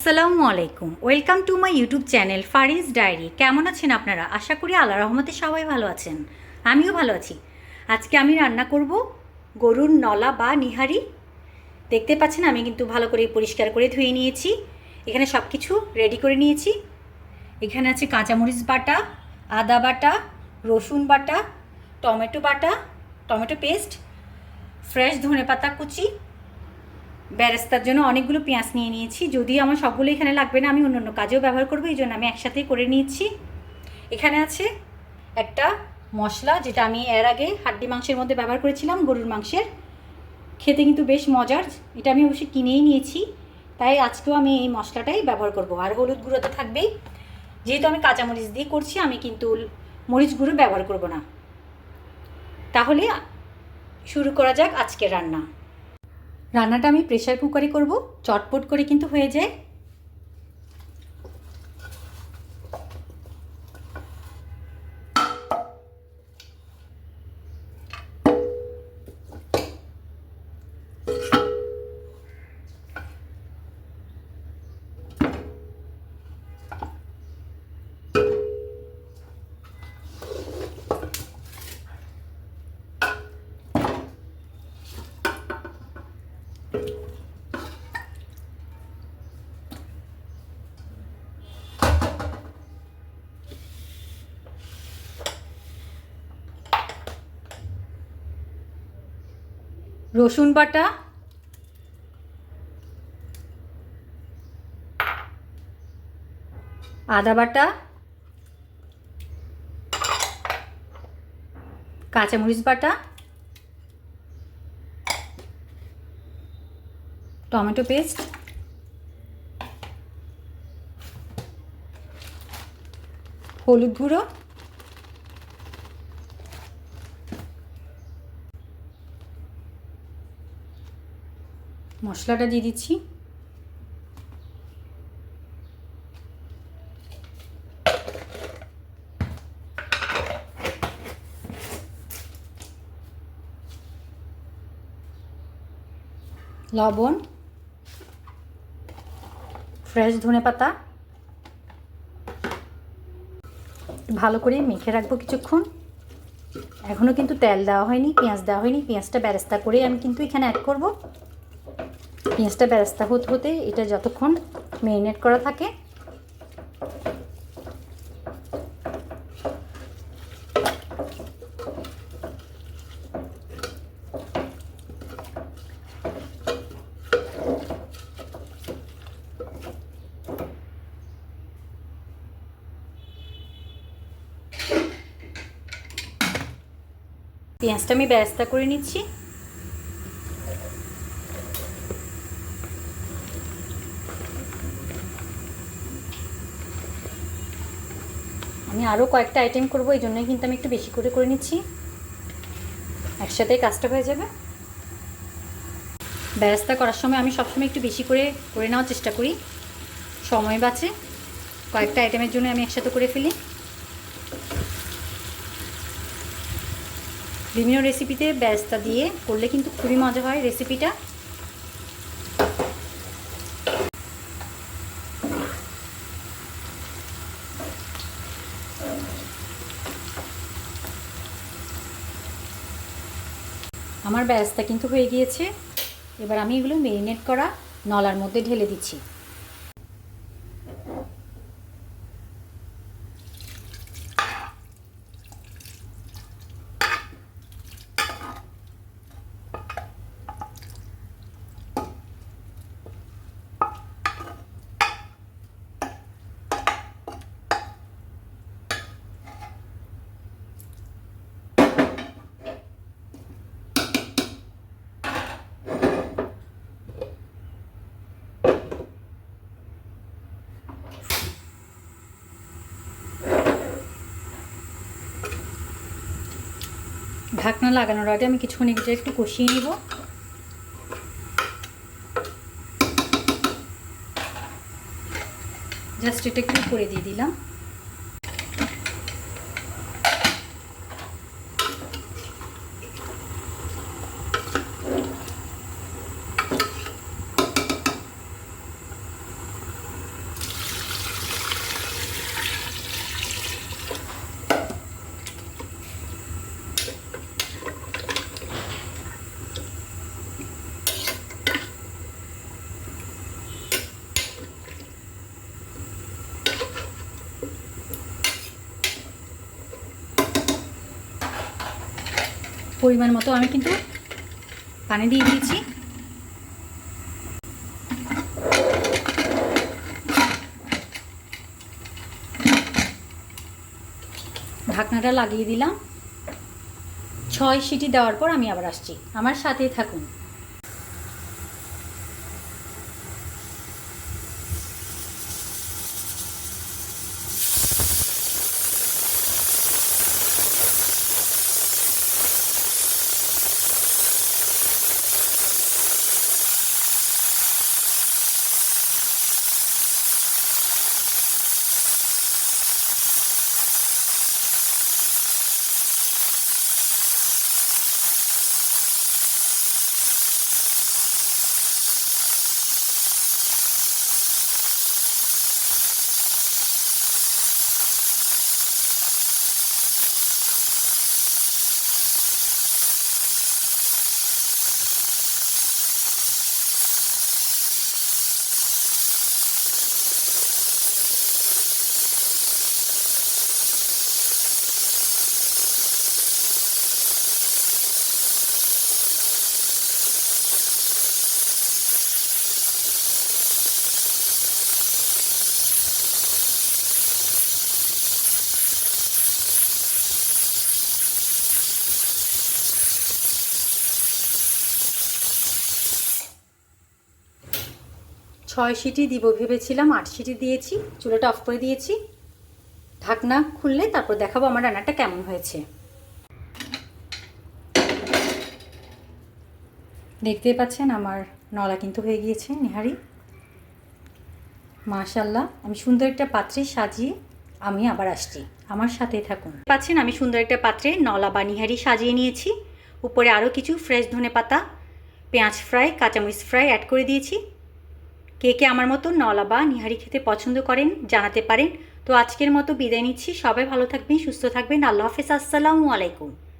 আসসালামু আলাইকুম, welcome to my YouTube channel Fariz diary. কেমন আছেন আপনারা? আশা করি আল্লাহর রহমতে সবাই ভালো আছেন, আমিও ভালো আছি। আজকে আমি রান্না করব গরুর নলা বা নিহারি। দেখতে পাচ্ছেন আমি কিন্তু ভালো করে পরিষ্কার করে ধুয়ে নিয়েছি। এখানে সব কিছু রেডি করে নিয়েছি। এখানে আছে কাঁচামরিচ বাটা, আদা বাটা, রসুন বাটা, টমেটো বাটা, টমেটো পেস্ট, ফ্রেশ ধনেপাতা কুচি, বেরেস্তার জন্য অনেকগুলো পেঁয়াজ নিয়ে নিয়েছি। যদিও আমার সবগুলো এখানে লাগবে না, আমি অন্য অন্য কাজেও ব্যবহার করবো, এই জন্য আমি একসাথেই করে নিয়েছি। এখানে আছে একটা মশলা, যেটা আমি এর আগে হাড্ডি মাংসের মধ্যে ব্যবহার করেছিলাম, গরুর মাংসের। খেতে কিন্তু বেশ মজার। এটা আমি অবশ্যই কিনেই নিয়েছি, তাই আজকেও আমি এই মশলাটাই ব্যবহার করব। আর হলুদ গুঁড়ো তো থাকবেই, যেহেতু আমি কাঁচামরিচ দিয়ে করছি, আমি কিন্তু মরিচ গুঁড়ো ব্যবহার করব না। তাহলে শুরু করা যাক আজকের রান্না। রান্নাটা আমি প্রেসার কুকারে করব, চটপট করে কিন্তু হয়ে যায়। রসুন বাটা, আদা বাটা, কাঁচামরিচ বাটা, টমেটো পেস্ট, হলুদ গুঁড়ো, মশলাটা দিয়ে দিচ্ছি। লবণ, ফ্রেশ ধনেপাতা, ভালো করে মেখে রাখবো কিছুক্ষণ। এখনও কিন্তু তেল দেওয়া হয়নি, পেঁয়াজ দেওয়া হয়নি। পেঁয়াজটা বেরেস্তা করে আমি কিন্তু এখানে অ্যাড করব। পেঁয়াজটা বেরেস্তা হতে হতে এটা যতক্ষণ ম্যারিনেট করা থাকে, পেঁয়াজটা আমি বেরেস্তা করে নিচ্ছি। আমি আরও কয়েকটা আইটেম করবো, এই জন্যই কিন্তু আমি একটু বেশি করে করে নিচ্ছি, একসাথে কাজটা হয়ে যাবে। বেরেস্তা করার সময় আমি সবসময় একটু বেশি করে করে নেওয়ার চেষ্টা করি, সময় বাঁচে। কয়েকটা আইটেমের জন্য আমি একসাথে করে ফেলি। বিভিন্ন রেসিপিতে বেরেস্তা দিয়ে করলে কিন্তু খুবই মজা হয় রেসিপিটা। আমার বেরেস্তা কিন্তু হয়ে গিয়েছে। এবার আমি এগুলো ম্যারিনেট করা নলার মধ্যে ঢেলে দিচ্ছি। ঢাকনা লাগানোর আগে আমি কিছুক্ষণ এটা একটু কষিয়ে নিব। জাস্ট এটা একটু করে দিয়ে দিলাম। পরিমাণ মতো আমি কিন্তু পানি দিয়ে দিয়েছি। ঢাকনাটা লাগিয়ে দিলাম। 6 সিটি দেওয়ার পর আমি আবার আসছি, আমার সাথেই থাকুন। ছয় সিটি দিব ভেবেছিলাম, 8 সিটি দিয়েছি। চুলাটা অফ করে দিয়েছি। ঢাকনা খুললে তারপর দেখাবো আমার রান্নাটা কেমন হয়েছে। দেখতে পাচ্ছেন আমার নলা কিন্তু হয়ে গিয়েছে নিহারি। মাশাআল্লাহ, আমি সুন্দর একটা পাত্রে সাজিয়ে আমি আবার আসছি, আমার সাথে থাকুন। পাচ্ছেন আমি সুন্দর একটা পাত্রে নলা বা নিহারি সাজিয়ে নিয়েছি। উপরে আরও কিছু ফ্রেশ ধনেপাতা, পেঁয়াজ ফ্রাই, কাঁচামরিচ ফ্রাই অ্যাড করে দিয়েছি। কে কে আমার মতো নলা বা নিহারি খেতে পছন্দ করেন জানাতে পারেন। তো আজকের মতো বিদায় নিচ্ছি। সবাই ভালো থাকবেন, সুস্থ থাকবেন। আল্লাহ হাফেজ, আসসালামু আলাইকুম।